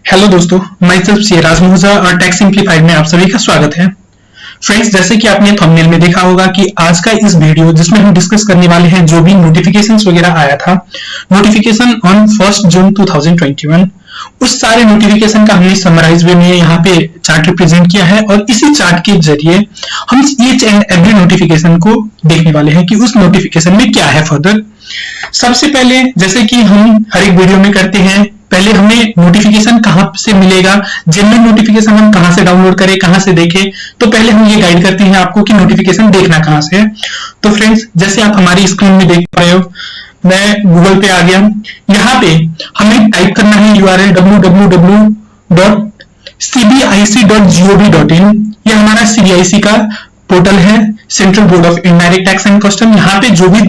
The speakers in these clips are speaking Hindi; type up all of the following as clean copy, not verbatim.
हेलो दोस्तों, मैं सेल्फ सिराज मूसा और टैक्स सिंप्लीफाइड में आप सभी का स्वागत है। फ्रेंड्स, जैसे कि आपने थंबनेल में देखा होगा कि आज का इस वीडियो जिसमें हम डिस्कस करने वाले हैं जो भी नोटिफिकेशंस वगैरह आया था, नोटिफिकेशन ऑन 1 जून 2021, उस सारे नोटिफिकेशन का हमने समराइज वे में यहाँ पे चार्ट रिप्रेजेंट किया है और इसी चार्ट के जरिए हम ईच एंड एवरी नोटिफिकेशन को देखने वाले हैं कि उस नोटिफिकेशन में क्या है फर्दर। सबसे पहले, जैसे कि हम हर एक वीडियो में करते हैं, पहले हमें नोटिफिकेशन कहां से मिलेगा, जेन्युइन नोटिफिकेशन हम कहां से डाउनलोड करें, कहां से देखें, तो पहले हम ये गाइड करते हैं आपको कि नोटिफिकेशन देखना कहां से है। तो फ्रेंड्स, जैसे आप हमारी स्क्रीन में देख पा रहे हो, मैं गूगल पे आ गया। यहाँ पे हमें टाइप करना है URL www.cbic.gov.in। ये हमारा CBIC का पोर्टल है, central board of indirect tax and custom. यहाँ पे जो भी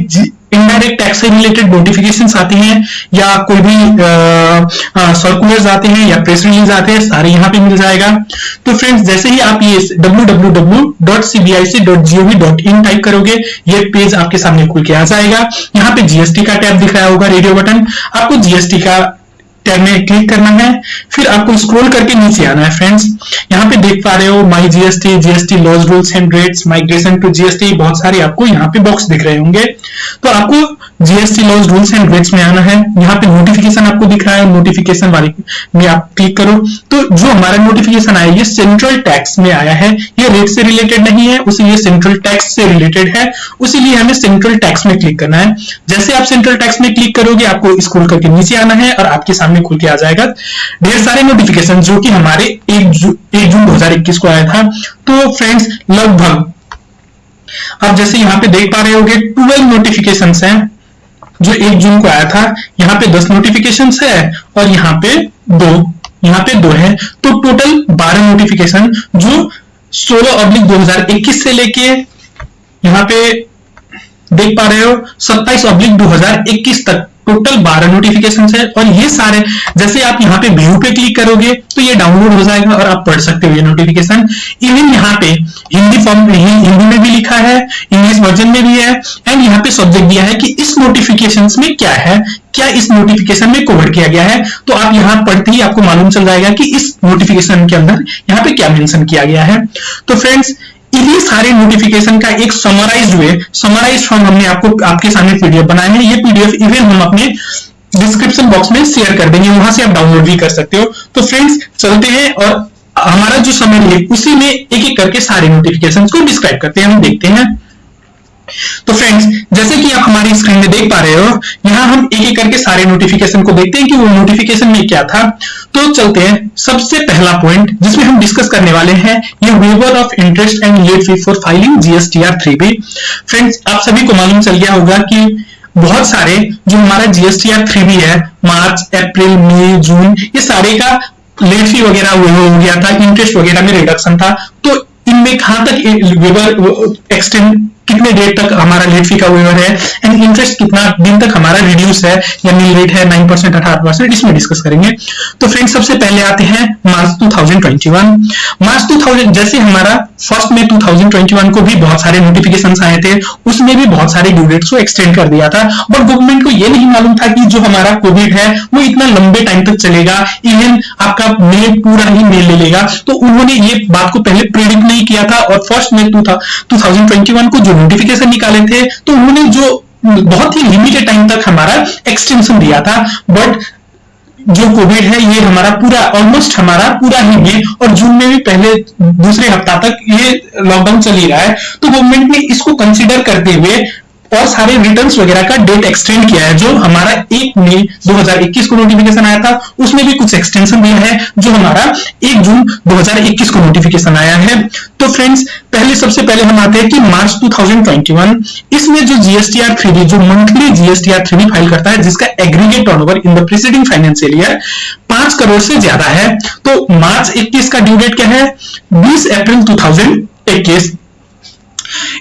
इनडायरेक्ट टैक्स से रिलेटेड नोटिफिकेशंस आते हैं या कोई भी सर्कुलर्स आते हैं या प्रेस रिलीज आते हैं, सारे यहाँ पे मिल जाएगा। तो फ्रेंड्स, जैसे ही आप ये www.cbic.gov.in टाइप करोगे, ये पेज आपके सामने खुल के आ जाएगा। यहाँ पे GST का टैब दिखाया होगा, रेडियो बटन, आपको GST का टैब में क्लिक करना है, फिर आपको स्क्रॉल करके नीचे आना है। फ्रेंड्स, यहाँ पे देख पा रहे हो my GST laws rules and rates, migration to GST, बहुत सारे आपको यहाँ पे बॉक्स दिख रहे होंगे। तो आपको GST laws rules and rates में आना है। यहाँ पे नोटिफिकेशन आपको दिख रहा है, नोटिफिकेशन वाले में आप क्लिक करो। तो जो हमारा नोटिफिकेशन आया ये सेंट्रल टैक्स में आया है, ये रेट से रिलेटेड नहीं है, उसीलिए सेंट्रल टैक्स से रिलेटेड है, उसीलिए हमें सेंट्रल टैक्स में क्लिक करना है। जैसे आप सेंट्रल टैक्स में क्लिक करोगे, आपको स्क्रॉल करके नीचे आना है और आपके सामने खुल के आ जाएगा ढेर सारे नोटिफिकेशन जो कि हमारे 1 जून 2021 को आया था। तो फ्रेंड्स, लगभग आप जैसे यहाँ पे देख पा रहे होगे 12 नोटिफिकेशंस हैं जो 1 जून को आया था। यहाँ पे 10 नोटिफिकेशंस है और यहाँ पे 2 है। तो टोटल 12 नोटिफिकेशन जो 16/2021 से लेके यहाँ पे देख पा रहे हो 27/2021 तक टोटल 12 नोटिफिकेशन है। और ये सारे, जैसे आप यहाँ पे व्यू पे क्लिक करोगे तो ये डाउनलोड हो जाएगा और आप पढ़ सकते हो ये नोटिफिकेशन। इवन यहाँ पे हिंदी में भी लिखा है, इंग्लिश वर्जन में भी है, एंड यहाँ पे सब्जेक्ट दिया है कि इस नोटिफिकेशंस में क्या है, क्या इस नोटिफिकेशन में कवर किया गया है। तो आप यहाँ पढ़ते ही आपको मालूम चल जाएगा कि इस नोटिफिकेशन के अंदर यहाँ पे क्या मेंशन किया गया है। तो फ्रेंड्स, इन्हीं सारे नोटिफिकेशन का एक समराइज फॉर्म हमने आपके सामने पीडीएफ बनाए हैं। ये पीडीएफ इवन हम अपने डिस्क्रिप्शन बॉक्स में शेयर कर देंगे, वहां से आप डाउनलोड भी कर सकते हो। तो फ्रेंड्स, चलते हैं और हमारा जो समरी है उसी में एक एक करके सारे नोटिफिकेशन को डिस्क्राइब करते हैं, हम देखते हैं। तो फ्रेंड्स, जैसे कि आप हमारी स्क्रीन में देख पा रहे हो, यहाँ हम एक एक करके सारे नोटिफिकेशन को देखते हैं कि वो नोटिफिकेशन में क्या था। तो चलते हैं, सबसे पहला पॉइंट जिसमें हम डिस्कस करने वाले हैं, ये waiver of interest and late fee for filing GSTR 3B। Friends, आप सभी को मालूम चल गया होगा कि बहुत सारे जो हमारा GSTR 3B है, मार्च, अप्रैल, मई, जून, ये सारे का लेट फी वगैरह हो गया था, इंटरेस्ट वगैरह में रिडक्शन था। तो इनमें कहां तक वेवर एक्सटेंड, कितने डेट तक हमारा लेट फी का वेवर है, एंड इंटरेस्ट कितना दिन तक हमारा रिड्यूस है या नील रेट है 9%, 18%, इसमें डिस्कस करेंगे। तो फ्रेंड्स, सबसे पहले आते हैं मार्च 2021। मार्च 2000, जैसे हमारा फर्स्ट में 2021 को भी बहुत सारे नोटिफिकेशंस आए थे, उसमें भी बहुत सारे ड्यू डेट्स को एक्सटेंड कर दिया था। बट गवर्नमेंट को यह नहीं मालूम था कि जो हमारा कोविड है वो इतना लंबे टाइम तक चलेगा, इवन आपका मई पूरा ही मई ले लेगा। तो उन्होंने ये बात को पहले प्रेडिक्ट नहीं किया था और फर्स्ट में 2021 को जो नोटिफिकेशन निकाले थे तो उन्होंने जो बहुत ही लिमिटेड टाइम तक हमारा एक्सटेंशन दिया था। बट जो कोविड है ये हमारा पूरा, ऑलमोस्ट हमारा पूरा ही मई और जून में भी पहले दूसरे हफ्ता तक ये लॉकडाउन चल ही रहा है। तो गवर्नमेंट ने इसको कंसीडर करते हुए और सारे रिटर्न्स वगैरह का डेट एक्सटेंड किया है। जो हमारा 1 मई 2021 को नोटिफिकेशन आया था उसमें भी कुछ एक्सटेंशन दिया है, जो हमारा 1 जून 2021 को नोटिफिकेशन आया है। तो फ्रेंड्स, पहले सबसे पहले हम आते हैं कि मार्च 2021, इसमें जो GSTR 3B, जो मंथली GSTR 3B फाइल करता है, जिसका aggregate turnover in the preceding financial year 5 crore से ज्यादा है। तो मार्च 21 का ड्यू डेट क्या है? 20 अप्रैल 2021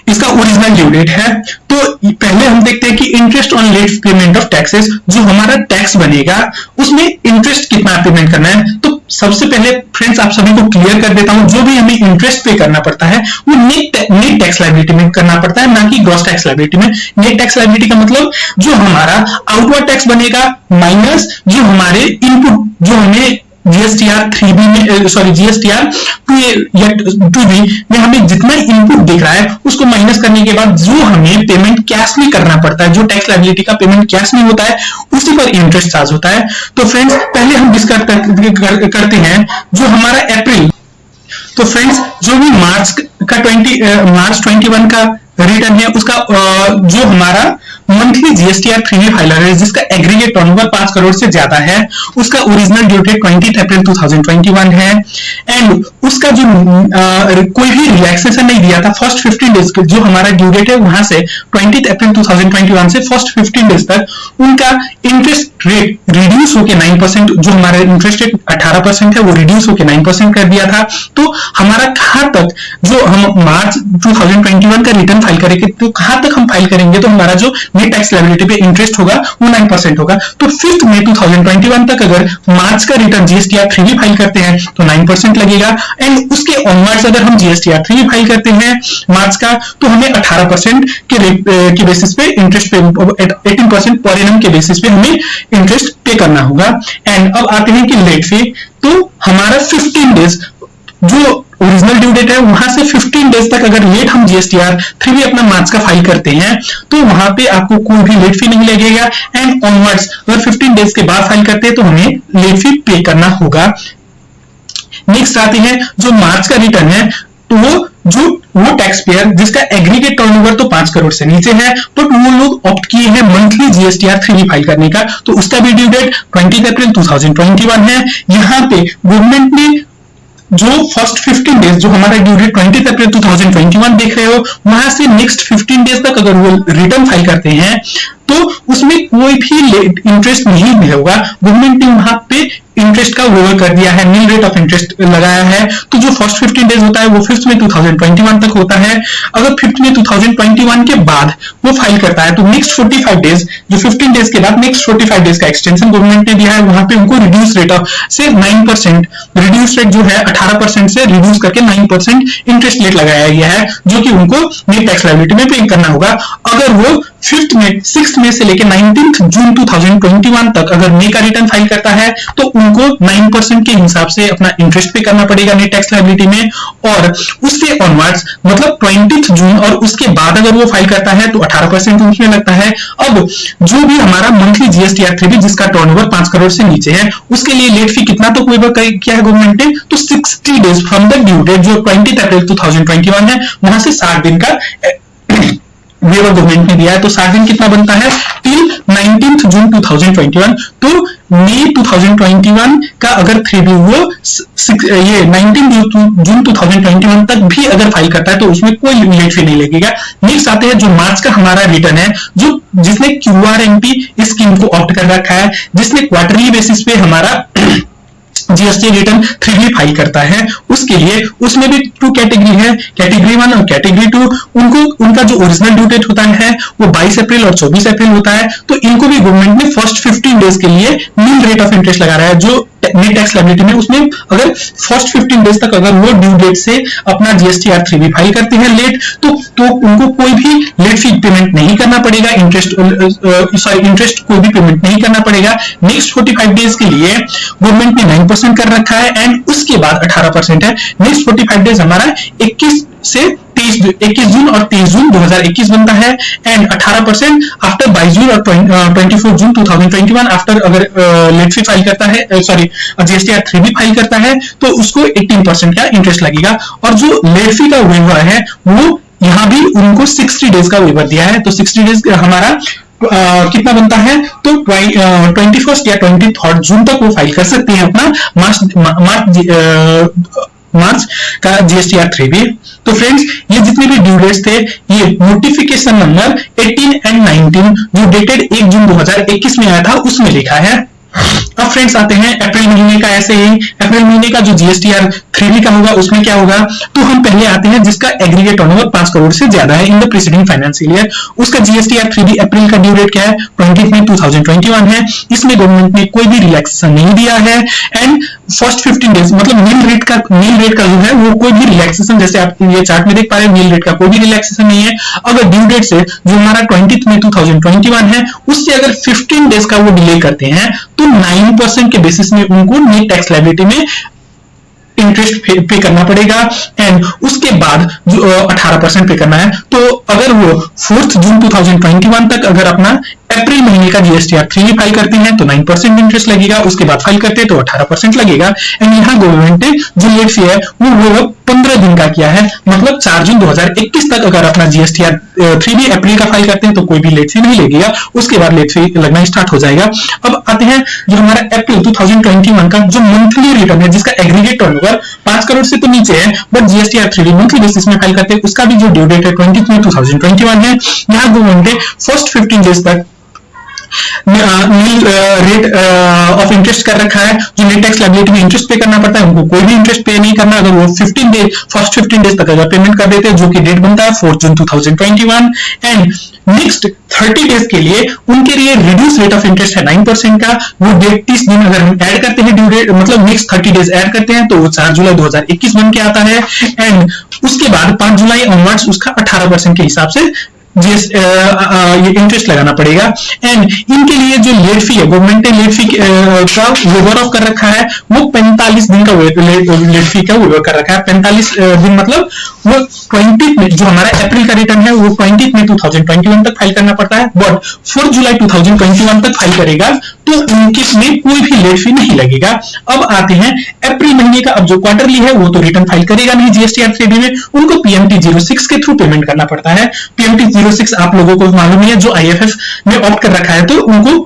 इसका ओरिजिनल ड्यू डेट है। तो पहले हम देखते हैं कि interest on late payment of taxes, जो हमारा टैक्स बनेगा उसमें इंटरेस्ट कितना पेमेंट करना है। तो सबसे पहले फ्रेंड्स, आप सभी को क्लियर कर देता हूं, जो भी हमें इंटरेस्ट पे करना पड़ता है वो नेट टैक्स लायबिलिटी में करना पड़ता है, ना कि ग्रॉस टैक्स लायबिलिटी में। नेट टैक्स लायबिलिटी का मतलब जो हमारा आउटवर्ड टैक्स बनेगा माइनस जो हमारे इनपुट, जो हमें GSTR 3B में सॉरी GSTR 2A या 2B में हमें जितना इनपुट दिख रहा है उसको माइनस करने के बाद जो हमें पेमेंट कैश में करना पड़ता है, जो टैक्स लायबिलिटी का पेमेंट कैश में होता है उसी पर इंटरेस्ट चार्ज होता है। तो फ्रेंड्स पहले हम डिस्कस करते हैं जो हमारा अप्रैल। तो फ्रेंड्स जो भी मार्च 21 का रिटर्न है उसका जो हमारा मंथली GSTR 3B फाइलर है जिसका एग्रीगेट टर्नओवर 5 करोड़ से ज्यादा है, उसका ओरिजिनल ड्यू डेट 20 अप्रैल 2021 है एंड उसका जो कोई भी रिलैक्सेशन नहीं दिया था फर्स्ट 15 डेज जो हमारा ड्यू डेट है वहां से 20 अप्रैल 2021 से फर्स्ट 15 डेज तक उनका इंटरेस्ट रेट रिड्यूस होकर 9%, जो हमारा इंटरेस्ट रेट 18% है वो रिड्यूस होकर 9% कर दिया था। तो हमारा कहां तक जो हम मार्च 2021 का रिटर्न फाइल करेंगे तो कहां तक हम फाइल करेंगे तो हमारा जो नेट टैक्स लायबिलिटी पे इंटरेस्ट होगा वो 9% होगा। तो 5 मई 2021 तक अगर मार्च का रिटर्न GSTR 3B फाइल करते हैं तो 9% लगेगा एंड उसके ऑनवर्ड्स अगर हम GSTR 3B फाइल करते हैं मार्च का तो हमें 18% के बेसिस पे इंटरेस्ट पे 18% पर एनम के बेसिस पे हमें इंटरेस्ट पे करना होगा। एंड अब आते हैं कि लेट फी। तो हमारा 15 डेज जो ओरिजिनल ड्यू डेट है वहां से 15 डेज तक अगर लेट हम GSTR 3B अपना मार्च का फाइल करते हैं तो वहां पे आपको कोई भी लेट फी नहीं लगेगा एंड ऑनवर्ड्स अगर 15 डेज के बाद फाइल करते हैं तो हमें लेट फी पे करना होगा। नेक्स्ट आते हैं जो मार्च का रिटर्न है तो वो टैक्स पेयर जिसका एग्रीगेट टर्नओवर तो 5 करोड़ से नीचे है बट वो लोग ऑप्ट किए हैं मंथली GSTR 3B फाइल करने का, तो उसका भी ड्यू डेट 20 अप्रैल 2021 है। यहाँ पे गवर्नमेंट ने जो फर्स्ट 15 डेज जो हमारा ड्यू डेट 20 अप्रैल 2021 देख रहे हो वहां से नेक्स्ट 15 डेज तक अगर वो रिटर्न फाइल करते हैं तो उसमें कोई भी इंटरेस्ट नहीं होगा। गवर्नमेंट ने वहां पे इंटरेस्ट का वेवर कर दिया है, नील रेट ऑफ इंटरेस्ट लगाया है। तो जो फर्स्ट 15 डेज होता है वो 5 मई 2021 तक होता है। अगर 5 मई 2021 के बाद वो फाइल करता है तो नेक्स्ट 45 डेज जो 15 डेज के बाद नेक्स्ट 45 डेज का एक्सटेंशन गवर्नमेंट ने दिया है, वहां पे उनको रिड्यूस रेट ऑफ से 9% रिड्यूस रेट जो है 18% से रिड्यूस करके 9% इंटरेस्ट रेट लगाया गया है जो कि उनको नेट टैक्स लायबिलिटी में पे करना होगा। अगर वो 6 मई से लेकर 19 जून 2021 तक अगर मई का रिटर्न फाइल करता है तो उनको 9% के हिसाब से अपना इंटरेस्ट पे करना पड़ेगा नेट टैक्स लायबिलिटी में, और उससे ऑनवर्ड्स मतलब 20 जून और उसके बाद अगर वो फाइल करता है तो 18% उसमें लगता है। अब जो भी हमारा मंथली GSTR 3B जिसका टर्नओवर 5 करोड़ से नीचे है उसके लिए लेट फी कितना तो वेवर किया है गवर्नमेंट ने, तो 60 days from the due date जो 20 अप्रैल 2021 है वहां से 60 दिन का वेवर गवर्नमेंट ने दिया है। तो 60 दिन कितना बनता है टिल 19 जून 2021। तो मई 2021 का अगर 3B वो ये 19 जून 2021 तक भी अगर फाइल करता है तो उसमें कोई लेट फी नहीं लगेगा। नेक्स्ट आते हैं जो मार्च का हमारा रिटर्न है जो जिसने QRMP स्कीम को ऑप्ट कर रखा है, जिसने क्वार्टरली बेसिस पे हमारा GST रिटर्न 3B फाइल करता है, उसके लिए उसमें भी 2 कैटेगरी है, कैटेगरी 1 और कैटेगरी 2। उनका जो ओरिजिनल ड्यू डेट होता है वो 22 अप्रैल और 24 अप्रैल होता है। तो इनको भी गवर्नमेंट ने फर्स्ट 15 डेज के लिए नील रेट ऑफ इंटरेस्ट लगा रहा है जो नेट टैक्स लायबिलिटी में उसमें अगर फर्स्ट 15 डेज तक अगर वो ड्यू डेट से अपना GSTR 3B फाइल करते हैं लेट तो उनको कोई भी लेट फी पेमेंट नहीं करना पड़ेगा, इंटरेस्ट कोई भी पेमेंट नहीं करना पड़ेगा। नेक्स्ट 45 डेज के लिए गवर्नमेंट ने 9% कर रखा है एंड उसके बाद 18% है। नेक्स्ट 45 डेज हमारा 21 जून और 23 जून 2021 बनता है एंड 18% आफ्टर 22 जून और 24 जून 2021 आफ्टर अगर लेट फी फाइल करता है GSTR 3B फाइल करता है तो उसको 18% का इंटरेस्ट लगेगा। और जो लेट फी का वेवर है वो यहाँ भी उनको 60 डेज का वेवर दिया है। तो 60 डेज हमारा कितना बनता है तो 21 या 23 जून तक वो फाइल कर सकते हैं अपना मार्च का GSTR 3B। तो फ्रेंड्स ये जितने भी ड्यू डेट्स थे ये नोटिफिकेशन नंबर 18 एंड 19 जो डेटेड 1 जून 2021 में आया था उसमें लिखा है। अब फ्रेंड्स आते हैं अप्रैल महीने का। ऐसे ही अप्रैल महीने का जो GSTR 3B का होगा उसमें क्या होगा तो हम पहले आते हैं जिसका एग्रीगेट टर्नओवर 5 करोड़ से ज्यादा है in the preceding financial year. उसका GSTR 3B अप्रैल का ड्यू डेट क्या है 20 मई 2021 है। इसमें गवर्नमेंट ने कोई भी रिलैक्सेशन नहीं दिया है एंड फर्स्ट 15 डेज मतलब नील रेट का जो है वो कोई भी रिलैक्सेशन जैसे आप ये चार्ट में देख पा रहे हैं नील रेट का कोई भी रिलैक्सेशन नहीं है। अगर ड्यू डेट से जो हमारा 20 मई 2021 है उससे अगर 15 डेज का वो डिले करते हैं तो 9% के बेसिस में उनको नेट टैक्स लायबिलिटी में इंटरेस्ट पे करना पड़ेगा, एंड उसके बाद जो 18% पे करना है। तो अगर वो 4 जून 2021 तक अगर अपना अप्रैल महीने का जीएसटीआर 3 फाइल करते हैं तो 9% इंटरेस्ट लगेगा, उसके बाद फाइल करते हैं तो 18% लगेगा। एंड यहाँ गवर्नमेंट ने जो लेट फी है वो 15 दिन का किया है, मतलब 4 जून 2021 तक अगर अपना जीएसटीआर 3 भी अप्रैल का फाइल करते हैं तो कोई भी लेट फी नहीं लगेगा, उसके बाद लेट फी लगना स्टार्ट हो जाएगा। अब आते हैं जो हमारा अप्रैल 2021 का जो मंथली रिटर्न है जिसका एग्रीगेट टर्नओवर 5 करोड़ से तो नीचे है, बट जीएसटीआर 3 मंथली बेसिस में फाइल करते हैं, उसका भी जो ड्यू डेट है 20 मई 2021 है। यहाँ गवर्नमेंट ने फर्स्ट 15 डेज तक रेट ऑफ इंटरेस्ट कर रखा है। जो नेट टैक्स लायबिलिटी में इंटरेस्ट पे करना पड़ता है उनको कोई भी इंटरेस्ट पे नहीं करना, अगर वो फर्स्ट 15 डेज तक अगर पेमेंट कर देते हैं, जो कि डेट बनता है 4 जून 2021। एंड नेक्स्ट 30 डेज के लिए उनके लिए रिड्यूस रेट ऑफ इंटरेस्ट है 9% का, वो डेट 30 दिन अगर हम ऐड करते हैं ड्यू डेट, मतलब नेक्स्ट 30 डेज ऐड करते हैं तो वो 4 जुलाई 2021 बन के आता है। एंड उसके बाद 5 जुलाई ऑनवर्ड्स उसका 18% के हिसाब से ये इंटरेस्ट लगाना पड़ेगा। एंड इनके लिए जो लेट फी है, गवर्नमेंट ने लेट फी का वेवर ऑफ कर रखा है, वो 45 दिन का लेट फी का वेवर कर रखा है। 45 दिन मतलब वो 20 में जो हमारा अप्रैल का रिटर्न है वो 20 में 2021 तक फाइल करना पड़ता है, बट 4 जुलाई 2021 तक फाइल करेगा तो उनके में कोई भी लेट फी नहीं लगेगा। अब आते हैं अप्रैल महीने का, अब जो क्वार्टरली है वो तो रिटर्न फाइल करेगा नहीं जीएसटीआर 3 में, उनको पीएमटी 06 के थ्रू पेमेंट करना पड़ता है। पीएमटी 06 आप लोगों को मालूम है जो आईएफएफ में ऑप्ट कर रखा है, तो उनको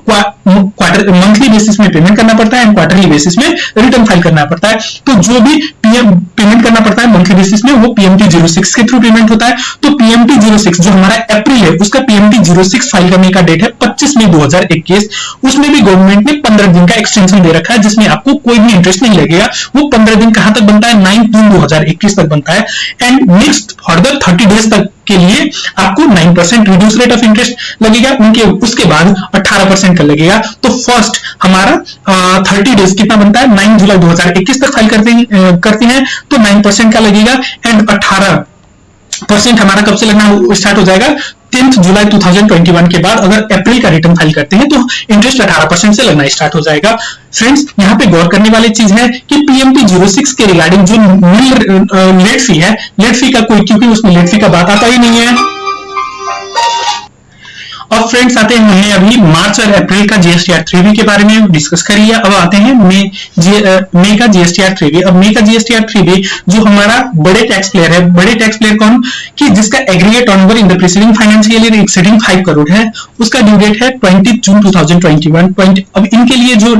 क्वार्टर मंथली बेसिस में पेमेंट करना पड़ता है एंड क्वार्टरली बेसिस में रिटर्न फाइल करना पड़ता है। तो जो भी पेमेंट करना पड़ता है मंथली बेसिस में वो पीएमटी 06 के थ्रू पेमेंट होता है। तो पीएमटी 06 जो हमारा अप्रैल है उसका पीएमटी 06 फाइल करने का डेट है 25 मई 2021, उसमें भी गवर्नमेंट ने 15 दिन का एक्सटेंशन दे रखा है जिसमें आपको कोई भी इंटरेस्ट नहीं लगेगा। वो 15 दिन कहां तक बनता है, 9 जून 2021 तक बनता है। एंड नेक्स्ट फर्दर 30 डेज तक के लिए आपको 9% रिड्यूस रेट ऑफ इंटरेस्ट लगेगा, उनके उसके बाद 18% का लगेगा। तो फर्स्ट हमारा 30 डेज कितना बनता है, 9 जुलाई 2021 तक फाइल करते हैं तो 9% का लगेगा। एंड 18% हमारा कब से लगना स्टार्ट हो जाएगा, 10 जुलाई 2021 के बाद अगर अप्रैल का रिटर्न फाइल करते हैं तो इंटरेस्ट 18% से लगना स्टार्ट हो जाएगा। फ्रेंड्स यहाँ पे गौर करने वाली चीज है कि पीएमटी 06 के रिगार्डिंग जो लेट फी है, लेट फी का कोई, क्योंकि उसमें लेट फी का बात आता ही नहीं है। और फ्रेंड्स आते हैं, हमने अभी मार्च और अप्रैल का जीएसटीआर 3B के बारे में डिस्कस कर लिया। अब आते हैं मई का जीएसटीआर 3B। अब मई का जीएसटीआर 3B जो हमारा बड़े टैक्स प्लेयर है, बड़े टैक्स प्लेयर कौन कि जिसका aggregate turnover in the preceding financial year exceeding 5 crore है, उसका ड्यू डेट है 20 जून 2021। अब इनके लिए जो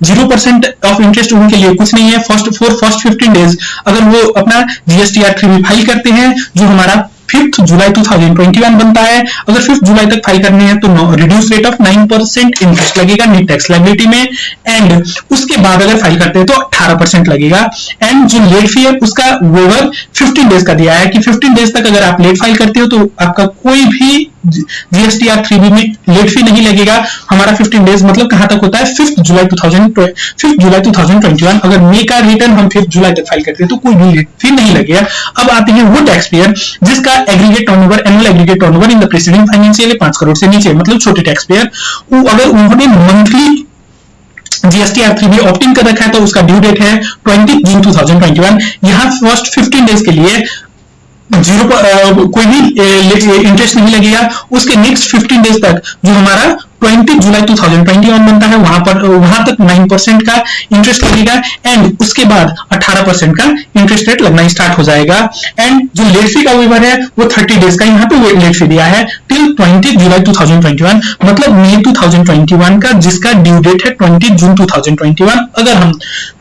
0% ऑफ इंटरेस्ट उनके लिए कुछ नहीं है। फर्स्ट 15 डेज अगर वो अपना जीएसटीआर 3B फाइल करते हैं जो हमारा 5 जुलाई 2021 बनता है, अगर 5 जुलाई तक फाइल करनी है तो रिड्यूस रेट ऑफ 9% इंटरेस्ट लगेगा नेट टैक्स लायबिलिटी में। एंड उसके बाद अगर फाइल करते हैं तो 18% लगेगा। एंड जो लेट फी है उसका वेवर 15 डेज का दिया है कि 15 डेज तक अगर आप लेट फाइल करते हो तो आपका कोई भी जीएसटीआर 3B में लेट फी नहीं लगेगा। हमारा 15 डेज मतलब कहां तक होता है, 5 जुलाई 2021। अगर मई का रिटर्न हम 5 जुलाई तक फाइल करते हैं तो कोई भी लेट फी नहीं लगेगा। अब आते हैं वो टैक्स पेयर जिसका aggregate turnover, annual aggregate turnover in the preceding financial year 5 crore से नीचे, मतलब छोटे टैक्स पेयर, अगर उन्होंने मंथली जीएसटीआर 3B ऑप्टिंग कर रखा है तो उसका ड्यू डेट है 20 जून 2021। यहाँ फर्स्ट 15 डेज के लिए कोई भी इंटरेस्ट नहीं लगेगा। उसके नेक्स्ट 15 डेज तक जो हमारा 20 जुलाई 2021 बनता है वहां तक 9% का इंटरेस्ट लगेगा। एंड उसके बाद 18% का इंटरेस्ट रेट लगना स्टार्ट हो जाएगा। एंड जो लेट फी का वेवर है वो 30 डेज का यहाँ पे लेट फी दिया है टिल 20 जुलाई 2021, मतलब मई 2021 का जिसका ड्यू डेट है 20 जून 2021। अगर हम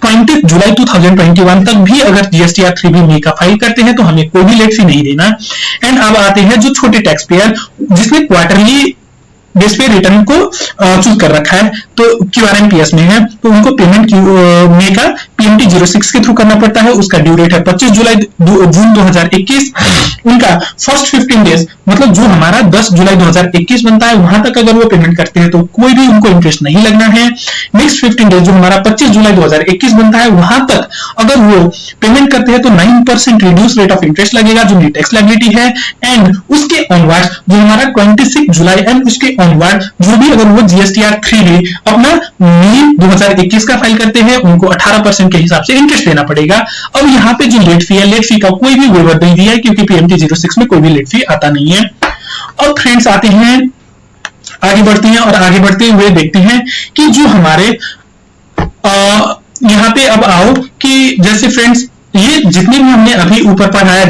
20 जुलाई 2021 तक भी अगर जीएसटीआर 3B मई का फाइल करते हैं तो हमें कोई भी लेट फी नहीं देना। एंड अब आते हैं जो छोटे टैक्स पेयर जिसने क्वार्टरली बेस पे रिटर्न को चूज कर रखा है, तो क्यूआरएमपीएस में है तो उनको पेमेंट मई का PMT 06 के थ्रू करना पड़ता है। उसका ड्यू डेट है 25 जून 2021। उनका फर्स्ट 15 डेज मतलब जो हमारा 10 जुलाई 2021 बनता है वहां तक अगर वो पेमेंट करते हैं तो कोई भी उनको इंटरेस्ट नहीं लगना है। नेक्स्ट 15 डेज जो हमारा 25 जुलाई 2021 बनता है वहां तक अगर वो पेमेंट करते हैं तो 9% रिड्यूस रेट ऑफ इंटरेस्ट लगेगा जो टैक्स लायबिलिटी है। एंड उसके ऑनवर्ड जो हमारा 26 जुलाई एंड उसके ऑनवर्ड जो भी अगर वो GSTR 3 भी अपना मई 2021 का फाइल करते हैं उनको 18% के हिसाब से इंटरेस्ट देना पड़ेगा। अब यहाँ पे जो लेट फी है, लेट फी का कोई भी वेवर नहीं दिया है क्योंकि PMT 06 में कोई भी लेट फी आता नहीं है। अब फ्रेंड्स आते हैं, आगे बढ़ते हैं और आगे बढ़ते हुए देखते हैं कि जो हमारे यहाँ पे अब आओ कि जैसे फ्रेंड्स ये जितने भी हमने अभी ऊपर पढ़ाया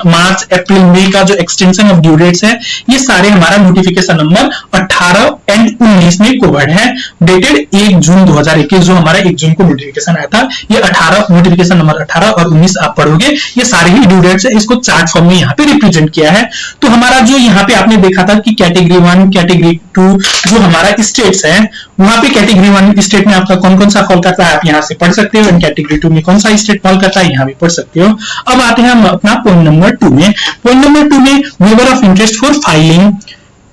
मार्च अप्रैल मई का जो एक्सटेंशन ऑफ ड्यू डेट्स है ये सारे हमारा नोटिफिकेशन नंबर 18 एंड 19 में कवर्ड है। डेटेड 1 जून 2021 जो हमारा 1 जून को नोटिफिकेशन आया था, ये 18 नोटिफिकेशन नंबर 18 और 19 आप पढ़ोगे, ये सारे ही ड्यू डेट्स है। इसको चार्ट फॉर्म में यहाँ पे रिप्रेजेंट किया है। तो हमारा जो यहाँ पे आपने देखा था कि कैटेगरी 1 कैटेगरी 2 जो हमारा स्टेट्स है वहां पे कैटेगरी 1 स्टेट में आपका कौन कौन सा फॉल करता है आप यहाँ से पढ़ सकते हो। कैटेगरी 2 में कौन सा स्टेट फॉल करता है यहाँ भी पढ़ सकते हो। अब आते हैं हम अपना पॉइंट नंबर 2 में। पॉइंट नंबर 2 में waiver of interest for filing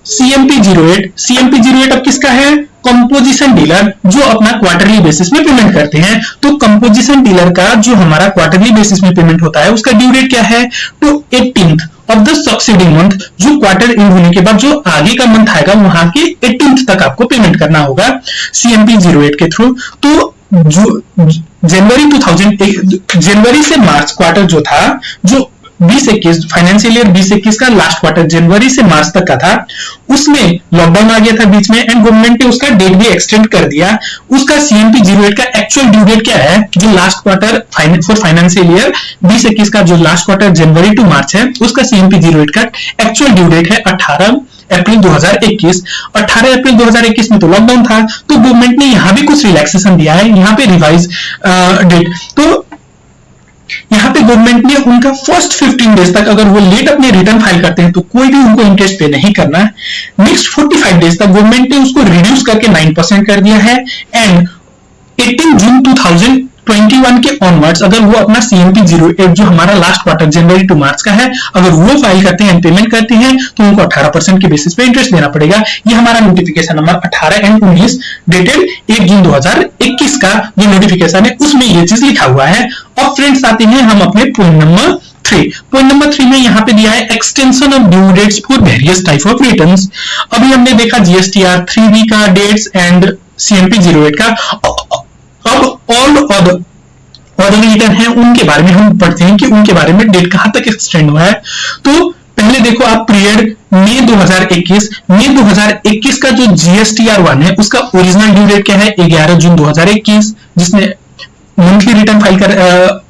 CMP 08। CMP 08 अब किसका है? कंपोजिशन डीलर जो अपना क्वार्टरली बेसिस में पेमेंट करते हैं। तो कंपोजिशन डीलर का जो हमारा क्वार्टरली बेसिस में पेमेंट होता है उसका ड्यू डेट क्या है? To 18th of the succeeding month. जो क्वार्टर एंड होने के बाद जो आगे का मंथ आएगा वहां के 18th तक आपको पेमेंट करना होगा CMP 08 के थ्रू। तो जो जनवरी से मार्च क्वार्टर जो था, जो 2021 फाइनेंशियल ईयर 2021 का लास्ट क्वार्टर जनवरी से मार्च तक का था, उसमें लॉकडाउन आ गया था बीच में एंड गवर्नमेंट ने उसका डेट भी एक्सटेंड कर दिया। उसका CMP 08 का एक्चुअल ड्यू डेट क्या है? जो last quarter for financial year 2021 का जो लास्ट क्वार्टर जनवरी टू मार्च है उसका CMP 08 का एक्चुअल ड्यू डेट है 18 अप्रैल 2021। 18 अप्रैल 2021 में तो लॉकडाउन था तो गवर्नमेंट ने यहां भी कुछ रिलैक्सेशन दिया है, यहां पे रिवाइज डेट। तो यहाँ पे गवर्नमेंट ने उनका फर्स्ट 15 डेज तक अगर वो लेट अपने रिटर्न फाइल करते हैं तो कोई भी उनको इंटरेस्ट पे नहीं करना है। नेक्स्ट 45 डेज तक गवर्नमेंट ने उसको रिड्यूस करके 9% कर दिया है। एंड 18 जून 2021 के ऑनवर्ड्स अगर वो अपना CMP 08 जो हमारा लास्ट क्वार्टर जनवरी टू मार्च का है अगर वो फाइल करते हैं पेमेंट करते हैं तो उनको 18% के बेसिस पे इंटरेस्ट देना पड़ेगा। ये हमारा नोटिफिकेशन नंबर 18 एंड 19 डेटेड 1 जून 2021 का जो नोटिफिकेशन है उसमें ये चीज लिखा हुआ है। अब फ्रेंड्स आते हैं हम अपने पॉइंट नंबर 3। पॉइंट नंबर 3 में यहाँ पे दिया है extension of due dates for various type of returns. अभी हमने देखा GSTR 3B का डेट्स एंड CMP 08 का। अब ऑल अदर रिटर्न है उनके बारे में हम पढ़ते हैं कि उनके बारे में डेट कहां तक एक्सटेंड हुआ है। तो पहले देखो आप पीरियड मई 2021 का जो GSTR 1 है उसका ओरिजिनल ड्यू डेट क्या है? 11 जून 2021 जिसने मंथली रिटर्न फाइल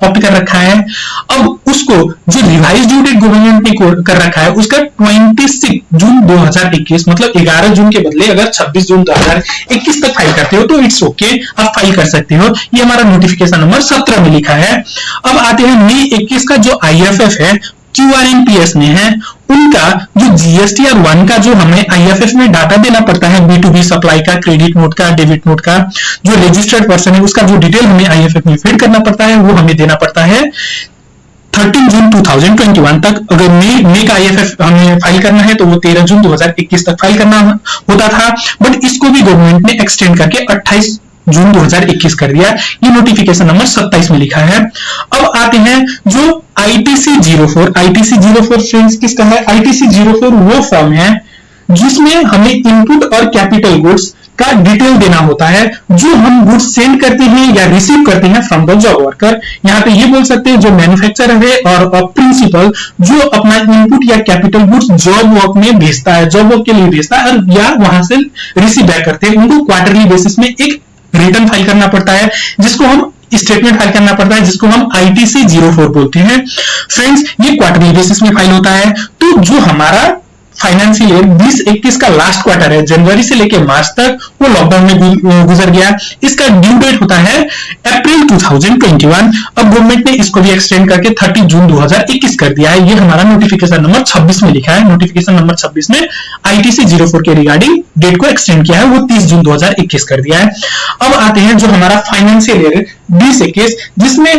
ऑप्ट कर रखा है। अब उसको जो रिवाइज ड्यू डेट गवर्नमेंट ने कर रखा है उसका 26 जून 2021 मतलब 11 जून के बदले अगर 26 जून 2021 तक फाइल करते हो तो इट्स ओके, आप फाइल कर सकते हो। ये हमारा नोटिफिकेशन नंबर 17 में लिखा है। अब आते हैं मई 21 का जो IFF है QRMPS में है उनका जो GSTR 1 का जो हमें IFF में डाटा देना पड़ता है B2B सप्लाई का, क्रेडिट नोट का, डेबिट नोट का, जो रजिस्टर्ड पर्सन है उसका जो डिटेल हमें IFF में फीड करना पड़ता है वो हमें देना पड़ता है 13 जून 2021 तक। अगर मई का IFF हमें फाइल करना है तो वो 13 जून 2021 तक फाइल करना होता था, बट इसको भी गवर्नमेंट ने एक्सटेंड करके 28 जून 2021 कर दिया। ये नोटिफिकेशन नंबर 27 में लिखा है। अब आते हैं जो ITC 04 फ्रेंड्स किसका है? ITC 04 वो फॉर्म है जिसमें हमें इनपुट और कैपिटल गुड्स का डिटेल देना होता है जो हम गुड्स सेंड करते हैं या रिसीव करते हैं फ्रॉम द जॉब वर्कर। यहाँ पे ये बोल सकते हैं जो मैन्युफैक्चरर है और प्रिंसिपल जो अपना इनपुट या कैपिटल गुड्स जॉब वर्क में भेजता है, जॉब वर्क के लिए भेजता है और या वहां से रिसीव बैक करते हैं, उनको क्वार्टरली बेसिस में एक रिटर्न फाइल करना पड़ता है जिसको हम स्टेटमेंट फाइल करना पड़ता है जिसको हम ITC 04 बोलते हैं। फ्रेंड्स ये क्वार्टरली बेसिस में फाइल होता है। तो जो हमारा फाइनेंशियल ईयर 2021 का लास्ट क्वार्टर है, जनवरी से लेकर मार्च तक वो लॉकडाउन में गुजर गया। इसका ड्यू डेट होता है अप्रैल 2021। अब गवर्नमेंट ने इसको भी एक्सटेंड करके 30 जून 2021 कर दिया है। ये हमारा नोटिफिकेशन नंबर 26 में लिखा है। नोटिफिकेशन नंबर 26 में आईटीसी 04 के रिगार्डिंग डेट को एक्सटेंड किया है, वो 30 जून 2021 कर दिया है। अब आते हैं जो हमारा फाइनेंशियल ईयर 2021, जिसमें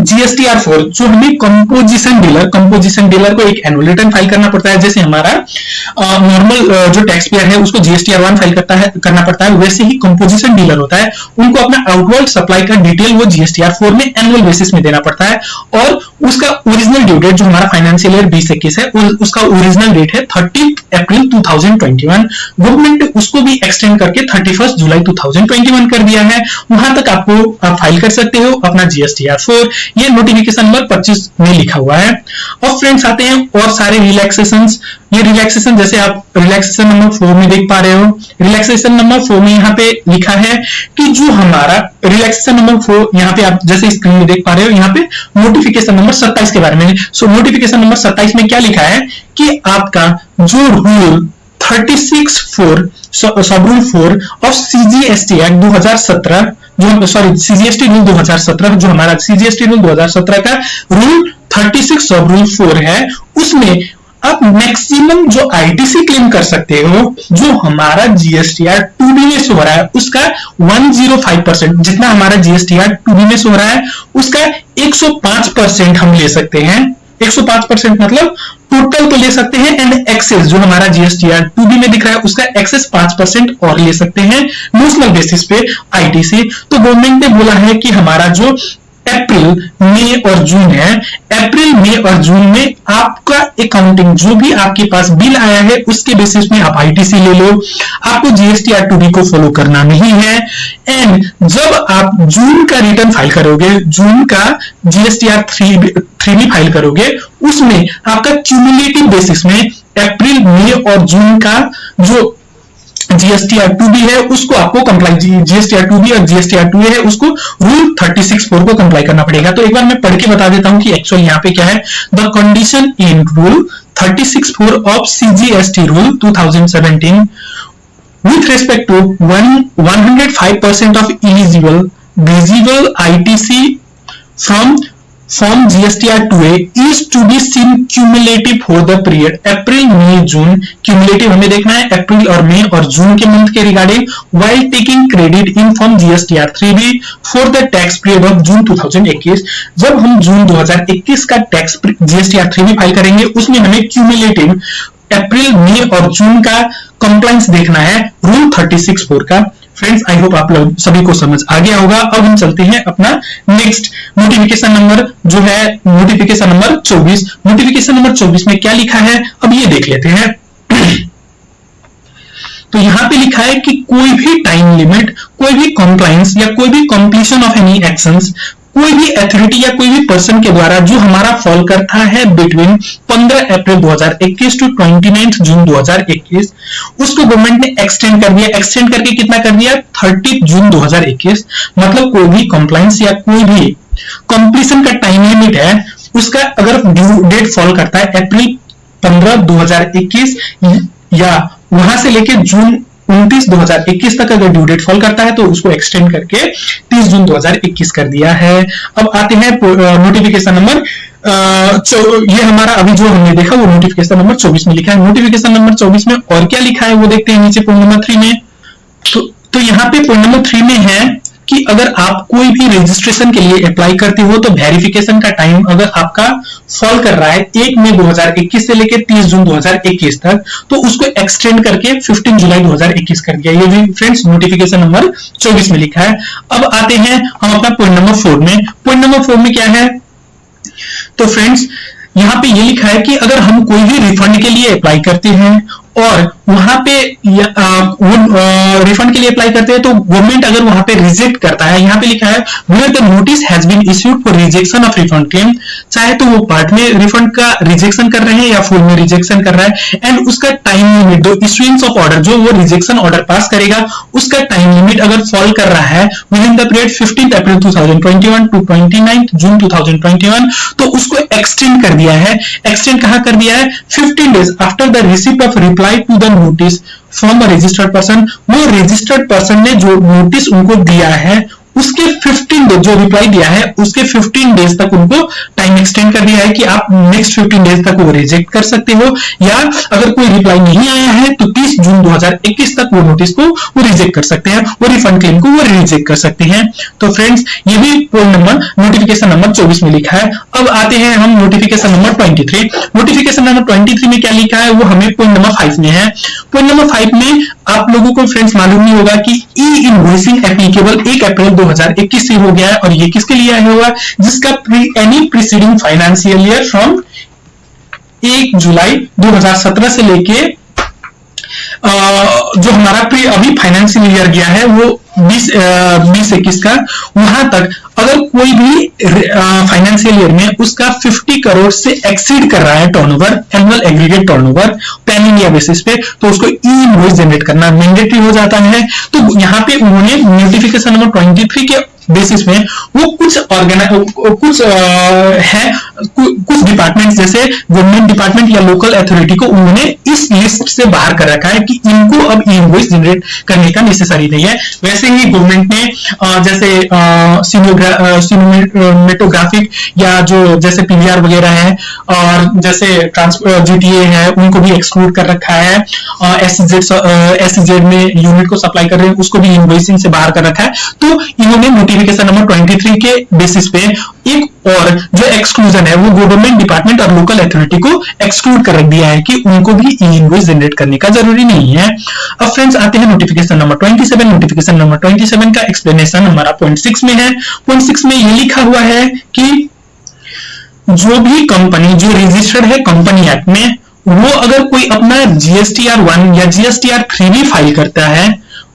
GSTR4 जो हमें कंपोजिशन डीलर को एक एनुअल रिटर्न फाइल करना पड़ता है। जैसे हमारा नॉर्मल जो टैक्स पेयर है उसको GSTR1 फाइल करना पड़ता है, वैसे ही कंपोजिशन डीलर होता है, उनको अपना आउटवर्ड सप्लाई का डिटेल वो GSTR4 में एनुअल बेसिस में देना पड़ता है। और उसका ओरिजिनल ड्यू डेट जो हमारा फाइनेंशियल ईयर 2021 है, उसका ओरिजिनल डेट है 30 अप्रैल 2021। गवर्नमेंट ने उसको भी एक्सटेंड करके 31 जुलाई 2021 कर दिया है। वहां तक आपको आप फाइल कर सकते हो अपना GSTR4। ये नोटिफिकेशन नंबर 25 में लिखा हुआ है। और फ्रेंड्स आते हैं और सारे रिलैक्सेशंस। ये रिलैक्सेशन जैसे आप रिलैक्सेशन नंबर 4 में देख पा रहे हो, रिलैक्सेशन नंबर 4 में यहाँ पे लिखा है कि जो हमारा रिलैक्सेशन नंबर 4 यहाँ पे आप जैसे स्क्रीन में देख पा रहे हो, यहाँ पे नोटिफिकेशन नंबर 27 के बारे में। सो नोटिफिकेशन नंबर 27 में क्या लिखा है कि आपका जो रूल 36(4) सब रूल 4 और CGST एक्ट 2017 जो CGST रूल 2017 जो हमारा CGST रूल 2017 का रूल 36 सब रूल 4 है, उसमें आप मैक्सिमम जो ITC क्लेम कर सकते हो, जो हमारा GSTR 2B में हो रहा है उसका 105%, जितना हमारा GSTR 2B में हो रहा है उसका 105% हम ले सकते हैं। 105% मतलब टोटल तो ले सकते हैं, एंड एक्सेस जो हमारा GSTR 2B में दिख रहा है उसका एक्सेस 5% और ले सकते हैं नोशनल बेसिस पे ITC। तो गवर्नमेंट ने बोला है कि हमारा जो अप्रैल, मई और जून है, अप्रैल, मई और जून में आपका अकाउंटिंग जो भी आपके पास बिल आया है उसके बेसिस में आप ITC ले लो, आपको GSTR 2B को फॉलो करना नहीं है। एंड जब आप जून का रिटर्न फाइल करोगे, जून का GSTR 3B फाइल करोगे, उसमें आपका क्यूमुलेटिव बेसिस में अप्रैल, मई और जून का जो GSTR 2B है उसको आपको कंप्लाई, GSTR 2B और GSTR 2A है उसको रूल 36(4) को कंप्लाई करना पड़ेगा। तो एक बार मैं पढ़ के बता देता हूं कि एक्चुअल यहाँ पे क्या है। The condition in rule 36(4) of CGST rule 2017 with respect to 105% of eligible ITC from GSTR 2A is to be seen cumulative for the period April, May, June. Cumulative हमें देखना है अप्रैल और मई और जून के मंथ के regarding, while taking credit in from GSTR 3B for the tax period of जून 2021। जब हम जून 2021 का टैक्स GSTR 3B फाइल करेंगे उसमें हमें क्यूमुलेटिव अप्रैल, मई और जून का कंप्लायंस देखना है रूल 36(4) का। फ्रेंड्स आई होप आप लोग सभी को समझ आ गया होगा। अब हम चलते हैं अपना नेक्स्ट नोटिफिकेशन नंबर जो है नोटिफिकेशन नंबर 24। नोटिफिकेशन नंबर 24 में क्या लिखा है अब ये देख लेते हैं। तो यहाँ पे लिखा है कि कोई भी टाइम लिमिट, कोई भी कंप्लायंस या कोई भी कंप्लीशन ऑफ एनी एक्शंस, कोई भी अथॉरिटी या कोई भी पर्सन के द्वारा जो हमारा फॉल करता है बिटवीन 15 अप्रैल 2021 टू 29 जून 2021, उसको गवर्नमेंट ने एक्सटेंड कर दिया। एक्सटेंड करके कितना कर दिया 30 जून 2021। मतलब कोई भी कंप्लायंस या कोई भी कंप्लीशन का टाइम लिमिट है, उसका अगर ड्यू डेट फॉल करता है अप्रैल 15 2021 या वहां से लेके जून 29 2021 तक अगर ड्यू डेट फॉल करता है तो उसको एक्सटेंड करके 30 जून 2021 कर दिया है। अब आते हैं नोटिफिकेशन नंबर ये हमारा अभी जो हमने देखा वो नोटिफिकेशन नंबर 24 में लिखा है। नोटिफिकेशन नंबर 24 में और क्या लिखा है वो देखते हैं नीचे पॉइंट नंबर 3 में। तो यहाँ पे पॉइंट नंबर 3 में है कि अगर आप कोई भी रजिस्ट्रेशन के लिए अप्लाई करते हो तो वेरिफिकेशन का टाइम अगर आपका फॉल कर रहा है 1 मई 2021 से लेकर 30 जून 2021 तक, तो उसको एक्सटेंड करके 15 जुलाई 2021 कर दिया। ये भी फ्रेंड्स नोटिफिकेशन नंबर 24 में लिखा है। अब आते हैं हम अपना पॉइंट नंबर 4 में। पॉइंट नंबर 4 में क्या है, तो फ्रेंड्स यहाँ पे ये लिखा है कि अगर हम कोई भी रिफंड के लिए अप्लाई करते हैं और वहां पे वो रिफंड के लिए अप्लाई करते हैं, तो गवर्नमेंट अगर वहां पे रिजेक्ट करता है, यहाँ पे लिखा है where the notice has been issued for rejection of refund claim, चाहे तो वो पार्ट में रिफंड का रिजेक्शन कर रहे हैं या फुल में रिजेक्शन कर रहा है, एंड उसका टाइम लिमिट, जो इश्यूएंस ऑफ ऑर्डर, जो वो रिजेक्शन ऑर्डर पास करेगा उसका टाइम लिमिट अगर फॉल कर रहा है within the period 15 April 2021 to 29 June 2021, तो उसको एक्सटेंड कर दिया है। एक्सटेंड कहां कर दिया है? 15 days after the receipt of reply to the notice from the registered person. वो रजिस्टर्ड पर्सन ने जो नोटिस उनको दिया है उसके 15 डेज, जो रिप्लाई दिया है उसके 15 डेज तक उनको टाइम एक्सटेंड कर दिया है कि आप नेक्स्ट 15 डेज तक वो रिजेक्ट कर सकते हो, या अगर कोई रिप्लाई नहीं आया है तो 30 जून 2021 तक वो नोटिस को वो रिजेक्ट कर सकते हैं, वो रिफंड क्लेम को वो रिजेक्ट कर सकते हैं। तो फ्रेंड्स, ये भी पॉइंट नंबर नोटिफिकेशन नंबर 24 में लिखा है। अब आते हैं हम नोटिफिकेशन नंबर 23। नोटिफिकेशन नंबर 23 में क्या लिखा है वो हमें पॉइंट नंबर 5 में है। पॉइंट नंबर 5 में आप लोगों को फ्रेंड्स मालूम नहीं होगा कि ई इनवॉइसिंग एप्लीकेबल 1 अप्रैल 2021 से हो गया है, और ये किसके लिए आया हुआ? जिसका any preceding financial year from 1 जुलाई 2017 से लेके जो हमारा अभी फाइनेंशियल ईयर गया है वो 20-21 का, वहां तक अगर कोई भी फाइनेंशियल ईयर में उसका 50 करोड़ से एक्सीड कर रहा है turnover, annual aggregate turnover pan India basis पे, तो उसको ई इनवॉइस जनरेट करना मैंडेटरी हो जाता है। तो यहाँ पे उन्होंने नोटिफिकेशन नंबर 23 के बेसिस में वो कुछ कुछ डिपार्टमेंट जैसे गवर्नमेंट डिपार्टमेंट या लोकल अथॉरिटी को उन्होंने इस लिस्ट से बाहर कर रखा है कि इनको अब ई इनवॉइस जनरेट करने का नेसेसरी नहीं है। वैसे ही गवर्नमेंट ने जैसे सिनेमेटोग्राफिक या जो जैसे पीवीआर वगैरह है और जैसे जीटीए है उनको भी एक्सक्लूड कर रखा है। एसईजेड में यूनिट को सप्लाई कर रहे हैं उसको भी इनवॉइसिंग से बाहर कर रखा है। तो इन्होंने नोटिफिकेशन नंबर 23 के बेसिस पे एक और जो एक्सक्लूजन है वो गवर्नमेंट डिपार्टमेंट और लोकल अथॉरिटी को एक्सक्लूड कर रख दिया है कि उनको भी ई इनवॉइस जनरेट करने का जरूरी नहीं है। अब फ्रेंड्स आते हैं नोटिफिकेशन नंबर 27। नोटिफिकेशन नंबर 27 का एक्सप्लेनेशन हमारा पॉइंट 6 में है। पॉइंट 6 में ये लिखा हुआ है कि जो भी कंपनी जो रजिस्टर्ड है कंपनी एक्ट में, वो अगर कोई अपना जीएसटीआर 1 या जीएसटीआर 3 भी फाइल करता है,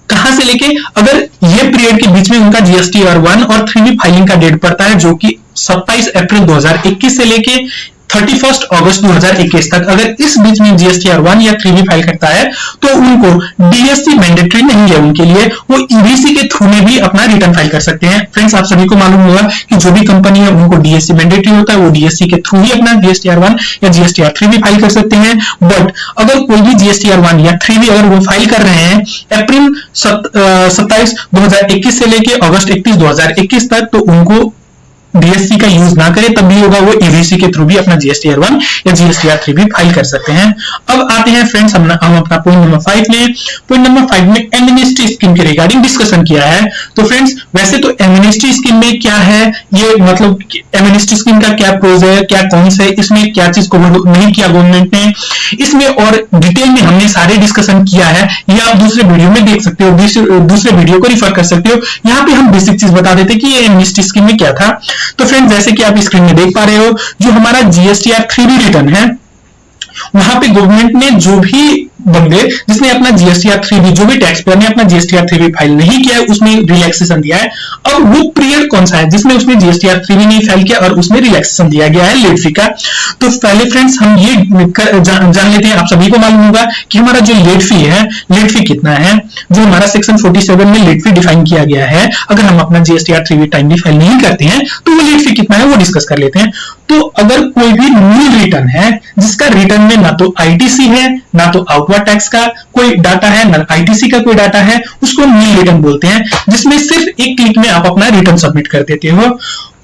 कहां से लेके अगर ये पीरियड के बीच में उनका जीएसटीआर 1 और 3 भी फाइलिंग का डेट पड़ता है जो कि 27 अप्रैल 2021 से लेके 31 अगस्त 2021 तक, अगर इस बीच में जीएसटीआर 1 या 3 भी फाइल करता है तो उनको डीएससी मैंडेटरी नहीं है उनके लिए, वो ईबीसी के थ्रू में भी अपना रिटर्न फाइल कर सकते हैं। फ्रेंड्स, आप सभी को मालूम होगा कि जो भी कंपनी है उनको डीएससी मैंडेटरी होता है, वो डीएससी के थ्रू ही अपना जीएसटीआर 1 या जीएसटीआर 3 भी फाइल कर सकते हैं। बट अगर कोई भी जीएसटीआर 1 या 3 भी अगर वो फाइल कर रहे हैं अप्रैल 27 2021 से लेके अगस्त 31 2021 तक, तो उनको डीएससी का यूज ना करें तब भी होगा, वो ईवीसी के थ्रू भी अपना जीएसटीआर 1 या जीएसटीआर 3 भी फाइल कर सकते हैं। अब आते हैं फ्रेंड्स हम अपना पॉइंट नंबर 5 में। पॉइंट नंबर 5 में एमनेस्टी स्कीम के रिगार्डिंग डिस्कशन किया है। तो फ्रेंड्स, वैसे तो एमनेस्टी स्कीम में क्या है, ये मतलब एमनेस्टी स्कीम का क्या प्रोज है, क्या कौन से, इसमें क्या चीज कवर नहीं किया गवर्नमेंट ने, इसमें और डिटेल में हमने सारे डिस्कशन किया है। ये आप दूसरे वीडियो में देख सकते हो, दूसरे वीडियो को रिफर कर सकते हो। यहाँ पे हम बेसिक चीज बता देते कि ये एमनेस्टी स्कीम में क्या था। तो फ्रेंड्स, जैसे कि आप स्क्रीन में देख पा रहे हो, जो हमारा जीएसटीआर 3 रिटर्न है, वहां पे गवर्नमेंट ने जो भी बंदे जिसने अपना जीएसटीआर 3 भी, जो भी टैक्स पेयर ने अपना जीएसटीआर 3 भी फाइल नहीं किया है, उसमें रिलैक्सेशन दिया है। अब वो पीरियड कौन सा है जिसमें उसने जीएसटीआर 3 भी नहीं फाइल किया और उसमें रिलैक्सेशन दिया गया है लेट फी का। तो पहले फ्रेंड्स हम ये जान लेते हैं, आप सभी को मालूम होगा कि हमारा जो लेट फी है, लेट फी कितना है, जो हमारा सेक्शन 47 में लेट फी डिफाइन किया गया है। अगर हम अपना जीएसटीआर 3 भी टाइमली फाइल नहीं करते हैं तो वो लेट फी कितना है वो डिस्कस कर लेते हैं। तो अगर कोई भी न्यू रिटर्न है जिसका रिटर्न में ना तो आईटीसी है ना तो आउटवर्ड टैक्स का कोई डाटा है ना आईटीसी का कोई डाटा है, उसको न्यू रिटर्न बोलते हैं, जिसमें सिर्फ एक क्लिक में आप अपना रिटर्न सबमिट कर देते हो।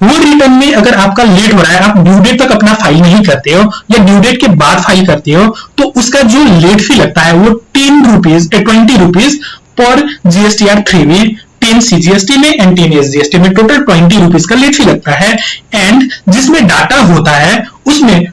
वो रिटर्न में अगर आपका लेट हो रहा है, आप ड्यू डेट तक अपना फाइल नहीं करते हो या ड्यू डेट के बाद फाइल करते हो, तो उसका जो लेट फी लगता है वो 20 रुपीज पर जीएसटीआर 3 में, 10 सीजीएसटी में एंड 10 एसजीएसटी में, टोटल 20 रुपीज का लेट फी लगता है। एंड जिसमें डाटा होता है उसमें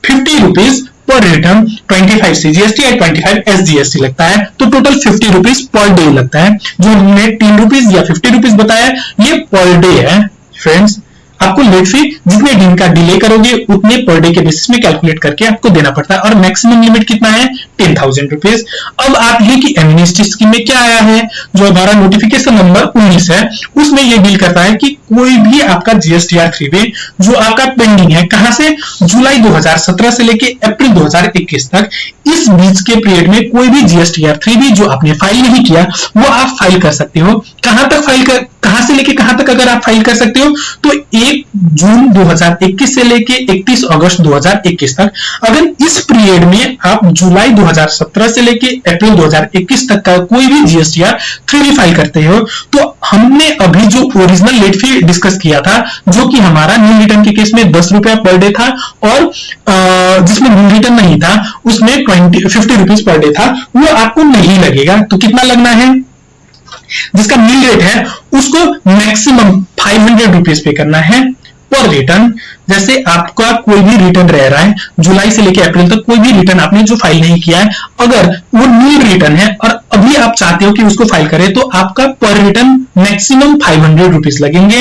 50 रुपीज पर रिटर्न, 25 सीजीएसटी एंड 25 एसजीएसटी लगता है। तो टोटल 50 रुपीज पर डे लगता है। जो हमने 10 रुपीज या 50 रुपीज बताया ये पर डे है फ्रेंड्स। आपको लेट फी जितने दिन का डिले करोगे उतने पर डे के बेसिस में कैलकुलेट करके आपको देना पड़ता है, और मैक्सिमम लिमिट कितना है 10,000 रुपीज। अब आते हैं कि एमनेस्टी स्कीम में क्या आया है। जो हमारा नोटिफिकेशन नंबर 19 है उसमें यह डील करता है कि कोई भी आपका जीएसटीआर 3B जो आपका पेंडिंग है, कहां से, जुलाई 2017 से लेके अप्रैल 2021 तक, इस बीच के पीरियड में कोई भी जीएसटीआर 3B जो आपने फाइल नहीं किया वो आप फाइल कर सकते हो। कहां तक फाइल कर, कहां से लेके कहां तक अगर आप फाइल कर सकते हो तो 1 जून 2021 से लेके 31 अगस्त 2021 तक। अगर इस पीरियड में आप जुलाई 2017 से लेके अप्रैल 2021 तक का कोई भी जीएसटीआर 3B फाइल करते हो तो हमने अभी जो ओरिजिनल लेट फी डिस्कस किया था, जो कि हमारा न्यू रिटर्न के केस में 10 रुपया पर डे था, और जिसमें न्यू रिटर्न नहीं था उसमें 50 रुपीज पर डे था, वो आपको नहीं लगेगा। तो कितना लगना है, जिसका मील रेट है उसको मैक्सिमम 500 रुपीज पे करना है पर रिटर्न। जैसे आपका कोई भी रिटर्न रह रहा है जुलाई से लेकर अप्रैल तक, कोई भी रिटर्न आपने जो फाइल नहीं किया है, अगर वो न्यू रिटर्न है और अभी आप चाहते हो कि उसको फाइल करें तो आपका पर रिटर्न मैक्सिमम 500 रुपीज लगेंगे।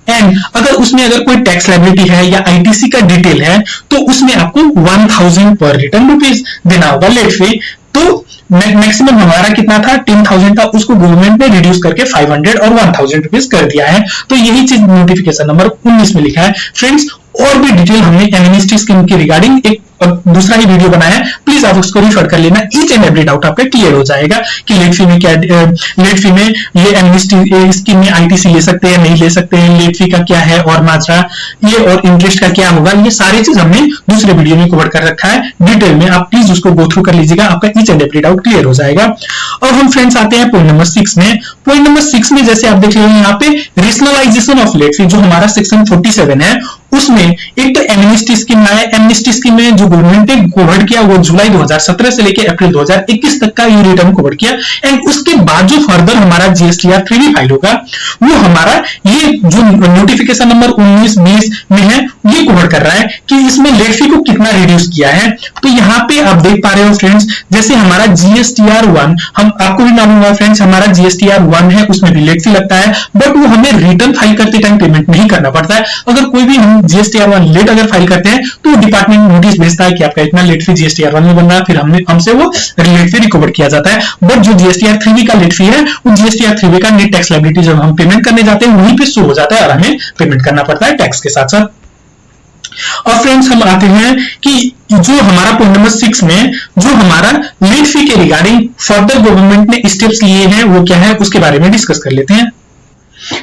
एंड अगर उसमें अगर कोई टैक्स लायबिलिटी है या आईटीसी का डिटेल है तो उसमें आपको 1000 पर रिटर्न रुपीज देना होगा लेट फी। तो मैक्सिमम हमारा कितना था, 10,000 था, उसको गवर्नमेंट ने रिड्यूस करके 500 और 1000 रुपीज कर दिया है। तो यही चीज नोटिफिकेशन नंबर 19 में लिखा है फ्रेंड्स। और भी डिटेल हमने एमनेस्टी स्कीम की रिगार्डिंग एक दूसरा ही वीडियो बनाया है, प्लीज आप उसको रिफर कर लेना। ईच एंड एवरी डाउट आपका क्लियर हो जाएगा कि लेट फी में क्या, लेट फी में ये एमनेस्टी स्कीम में आईटीसी ले सकते हैं नहीं ले सकते हैं, लेट फी का क्या है और मात्रा, ये और इंटरेस्ट का क्या होगा, ये सारी चीज हमने दूसरे वीडियो में कवर कर रखा है डिटेल में। आप प्लीज उसको गो थ्रू कर लीजिएगा, आपका each and every doubt clear हो जाएगा। और हम फ्रेंड्स आते हैं पॉइंट नंबर 6 में। पॉइंट नंबर 6 में जैसे आप देख रहे हैं यहाँ पे रेशनलाइजेशन ऑफ लेट फी, जो हमारा सेक्शन 47 है उसमें एक तो एमनेस्टी स्कीम है। एमनेस्टी स्कीम में जो गवर्नमेंट ने कवर किया वो जुलाई 2017 से लेकर अप्रैल 2021 तक का ये रिटर्न कवर किया। एंड उसके बाद जो फर्दर हमारा जीएसटीआर 3B फाइल होगा वो हमारा ये जो नोटिफिकेशन नंबर 19-20 में है ये कवर कर रहा है कि इसमें लेट फी को कितना रिड्यूस किया है। तो यहाँ पे आप देख पा रहे हो फ्रेंड्स, जैसे हमारा जीएसटीआर 1, हम आपको भी मालूम होगा फ्रेंड्स, हमारा जीएसटीआर 1 है उसमें भी लेट फी लगता है, बट वो हमें रिटर्न फाइल करते टाइम पेमेंट नहीं करना पड़ता है। अगर कोई भी हम जीएसटीआर 1 लेट अगर फाइल करते हैं तो डिपार्टमेंट नोटिस भेजता है कि आपका इतना लेट फी जीएसटीआर 1 में बन रहा है, फिर हमसे वो लेट फी रिकवर किया जाता है। बट जो जीएसटीआर 3B का लेट फी है वो जीएसटीआर 3B का नेट टैक्स लायबिलिटी जब हम पेमेंट करने जाते हैं वहीं पे शो हो जाता है और हमें पेमेंट करना पड़ता है टैक्स के साथ साथ। और फ्रेंड्स हम आते हैं कि जो हमारा पॉइंट नंबर 6 में जो हमारा लेट फी के रिगार्डिंग फर्दर गवर्नमेंट ने स्टेप्स लिए हैं वो क्या है उसके बारे में डिस्कस कर लेते हैं।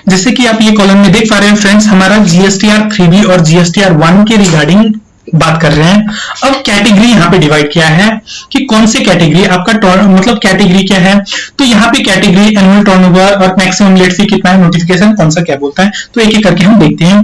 जैसे कि आप ये कॉलम में देख पा रहे हैं फ्रेंड्स, हमारा जीएसटीआर 3B और जीएसटीआर 1 के रिगार्डिंग बात कर रहे हैं। अब कैटेगरी यहाँ पे डिवाइड किया है कि कौन से कैटेगरी आपका मतलब कैटेगरी क्या है। तो यहाँ पे कैटेगरी, एनुअल टर्नओवर और मैक्सिमम लेट फी कितना है, नोटिफिकेशन कौन सा क्या बोलता है, तो एक एक करके हम देखते हैं।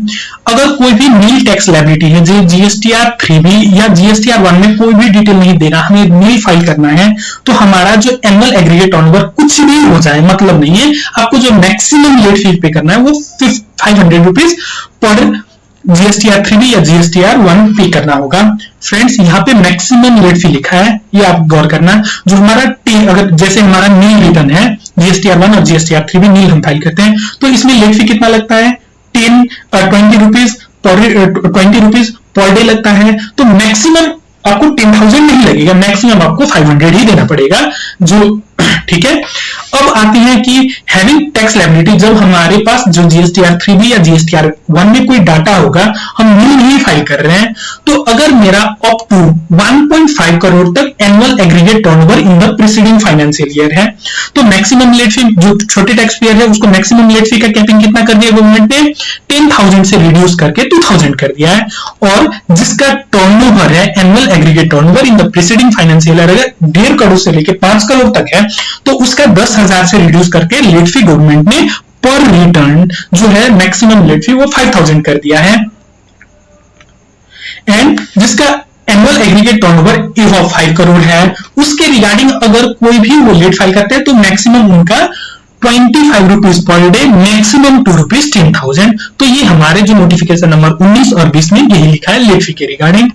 अगर कोई भी नील टैक्स लायबिलिटी है जो जीएसटीआर 3B या जीएसटीआर 1 में कोई भी डिटेल नहीं देना, हमें नील फाइल करना है, तो हमारा जो एनुअल एग्रीगेट टर्नओवर कुछ भी हो जाए मतलब नहीं है, आपको जो मैक्सिमम लेट फी पे करना है वो 500 रुपीज पर जीएसटीआर 3B या जीएसटीआर 1 पे करना होगा। फ्रेंड्स यहाँ पे मैक्सिमम लेट फी लिखा है, ये आप गौर करना। जो हमारा अगर जैसे हमारा नील रिटर्न है जीएसटीआर 1 और जीएसटीआर 3B नील हम फाइल करते हैं तो इसमें लेट फी कितना लगता है, 20 रुपीज पर डे लगता है। तो मैक्सिमम आपको 10,000 नहीं लगेगा, मैक्सिमम आपको 500 ही देना पड़ेगा जो, ठीक है। अब आती है कि हैविंग टैक्स लायबिलिटी, जब हमारे पास जो जीएसटीआर 3B या जीएसटीआर 1 में कोई डाटा होगा, हम न्यू नहीं फाइल कर रहे हैं, तो अगर मेरा अप टू 1.5 करोड़ तक annual aggregate turnover in the preceding financial year है, तो मैक्सिमम लेट फी, जो छोटे टैक्स पेयर है उसको मैक्सिमम लेट फी का कैपिंग कितना कर दिया गवर्नमेंट ने, 10,000 से रिड्यूस करके 2,000 कर दिया है। और जिसका टर्नओवर है annual aggregate turnover in the preceding financial year अगर 1.5 करोड़ से लेकर 5 करोड़ तक है तो उसका 10,000 से रिड्यूस करके लेट फी गवर्नमेंट ने पर रिटर्न जो है मैक्सिमम लेट फी वो 5,000 कर दिया है। एंड जिसका annual aggregate turnover above 5 crore है उसके रिगार्डिंग अगर कोई भी वो लेट फाइल करते हैं तो मैक्सिमम उनका 25 rupees per day, maximum 2 rupees 10,000। तो ये हमारे जो नोटिफिकेशन नंबर 19 और 20 में यही लिखा है लेट फी के रिगार्डिंग।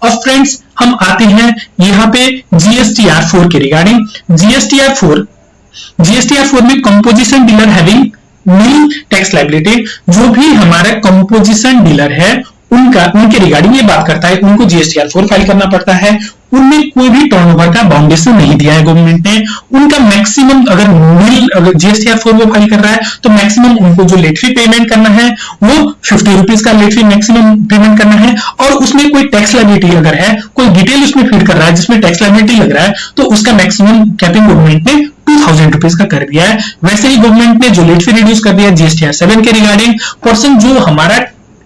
और फ्रेंड्स हम आते हैं यहाँ पे जीएसटीआर 4 के रिगार्डिंग। जीएसटीआर 4 में कंपोजिशन डीलर हैविंग नील टैक्स लायबिलिटी, जो भी हमारा कंपोजिशन डीलर है उनके रिगार्डिंग ये बात करता है, उनको जीएसटीआर 4 फाइल करना पड़ता है। उनमें कोई भी टर्नओवर का बाउंडेशन नहीं दिया है गवर्नमेंट ने। उनका मैक्सिमम अगर जीएसटीआर 4 वो फाइल कर रहा है तो मैक्सिमम उनको जो लेट फी पेमेंट करना है वो 50 रुपीज का लेट फी मैक्सिमम पेमेंट करना है। और उसमें कोई टैक्स लायबिलिटी अगर है, कोई डिटेल उसमें फीड कर रहा है जिसमें टैक्स लायबिलिटी लग रहा है, तो उसका मैक्सिमम कैपिंग गवर्नमेंट ने 2000 रुपीज का कर दिया है। वैसे ही गवर्नमेंट ने जो लेट फी रिड्यूस कर दिया जीएसटीआर 7 के रिगार्डिंग, पर्सन जो हमारा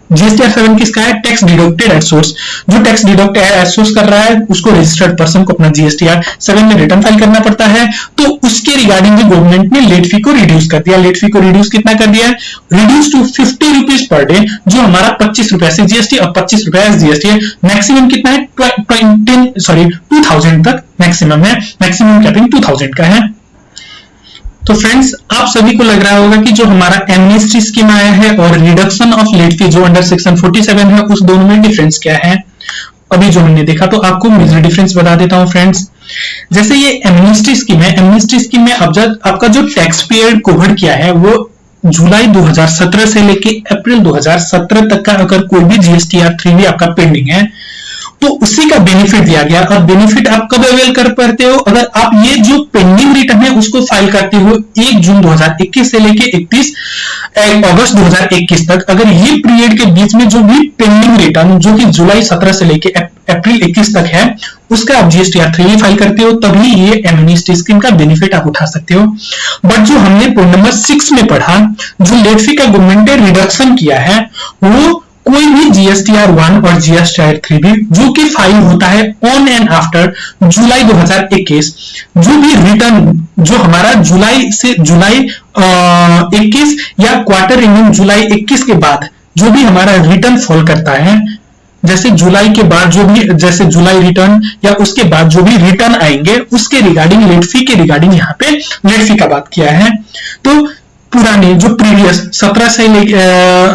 जीएसटीआर 7 किसका है, टैक्स डिडक्टेड एट सोर्स, जो टैक्स डिडक्टेड एट सोर्स कर रहा है उसको रजिस्टर्ड पर्सन को अपना जीएसटीआर 7 में रिटर्न फाइल करना पड़ता है। तो उसके रिगार्डिंग भी गवर्नमेंट ने लेट फी को रिड्यूस कर दिया। लेट फी को रिड्यूस कितना कर दिया है, reduce to 50 rupees per day, जो हमारा 25 रुपए से जीएसटी और 25 रुपए एस जीएसटी है। मैक्सिमम कितना है 2000 तक मैक्सिमम है, मैक्सिमम कैपिंग 2000 का है। तो फ्रेंड्स, आप सभी को लग रहा होगा कि जो हमारा एमनेस्टी स्कीम आया है और रिडक्शन ऑफ लेट फी जो अंडर सेक्शन 47 है, उस दोनों में डिफरेंस क्या है अभी जो हमने देखा। तो आपको मेजर डिफरेंस बता देता हूं फ्रेंड्स। जैसे ये एमनेस्टी स्कीम है, एमनेस्टी स्कीम में अब जब आपका जो टैक्स पीरियड कवर किया है वो जुलाई 2017 से लेके अप्रैल 2017 तक का अगर कोई भी जीएसटीआर 3 भी आपका पेंडिंग है तो उसी का बेनिफिट दिया गया। और बेनिफिट आप कब अवेल कर पाते हो, अगर आप ये जो पेंडिंग रिटर्न है उसको फाइल करते हो 1 जून 2021 से लेके 31 अगस्त 2021 तक। अगर ये पीरियड के बीच में जो भी पेंडिंग रिटर्न जो कि जुलाई 17 से लेके अप्रैल 21 तक है उसका आप जीएसटीआर 3 फाइल करते हो, तभी ये एमनेस्टी स्कीम का बेनिफिट आप उठा सकते हो। बट जो हमने पॉइंट नंबर 6 में पढ़ा, जो लेट फी का गवर्नमेंट ने रिडक्शन किया है, वो कोई भी जीएसटीआर 1 और जीएसटीआर 3 भी जो कि फाइल होता है ऑन एंड आफ्टर जुलाई 2021, जो भी रिटर्न जो हमारा जुलाई से जुलाई 21 या क्वार्टर एंडिंग जुलाई 21 के बाद जो भी हमारा रिटर्न फॉल करता है, जैसे जुलाई के बाद जो भी, जैसे जुलाई रिटर्न या उसके बाद जो भी रिटर्न आएंगे उसके रिगार्डिंग लेट फी के रिगार्डिंग यहाँ पे लेट फी का बात किया है। तो पुराने जो प्रीवियस 17 से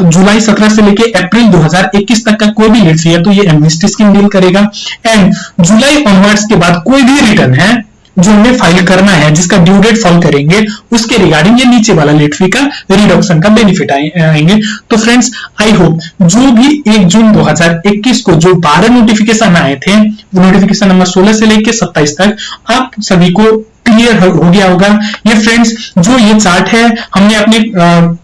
जुलाई 17 से लेके अप्रैल 2021 तक का कोई भी लेट फी है तो ये एमनेस्टी स्कीम डील करेगा। एंड जुलाई ऑनवर्ड्स के बाद कोई भी रिटर्न है जो हमें फाइल करना है जिसका ड्यू डेट फॉल करेंगे उसके रिगार्डिंग ये नीचे वाला लेट फी का रिडक्शन का बेनिफिट आएंगे। तो फ्रेंड्स, आई होप जो भी 1 जून 2021 को जो 12 नोटिफिकेशन आए थे, वो नोटिफिकेशन नंबर 16 से लेके 27 तक आप सभी को क्लियर हो गया होगा। ये फ्रेंड्स, जो ये चार्ट है हमने अपने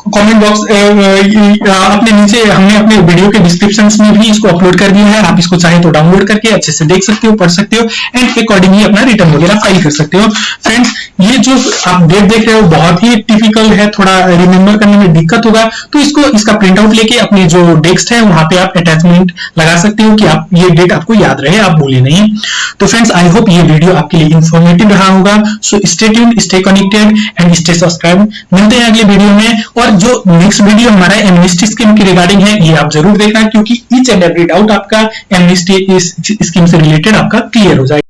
कमेंट बॉक्स अपने नीचे हमने अपने वीडियो के डिस्क्रिप्शन में भी इसको अपलोड कर दिया है। आप इसको चाहे तो डाउनलोड करके अच्छे से देख सकते हो, पढ़ सकते हो एंड अकॉर्डिंगली अपना रिटर्न वगैरह फाइल कर सकते हो। फ्रेंड्स, ये जो आप डेट देख रहे हो बहुत ही टिपिकल है, थोड़ा रिमेंबर करने में दिक्कत होगा, तो इसका प्रिंट आउट लेके अपनी जो डेस्क है वहां पे आप अटैचमेंट लगा सकते हो कि आप ये डेट आपको याद रहे, आप भूले नहीं। तो फ्रेंड्स, आई होप ये वीडियो आपके लिए इंफॉर्मेटिव रहा होगा। So stay tuned, stay connected and stay subscribe. मिलते हैं अगले वीडियो में, और जो नेक्स्ट वीडियो हमारा एमनेस्टी स्कीम के रिगार्डिंग है ये आप जरूर देखना, क्योंकि ईच एंड एवरी डाउट आपका एमनेस्टी स्कीम से रिलेटेड आपका क्लियर हो जाएगा।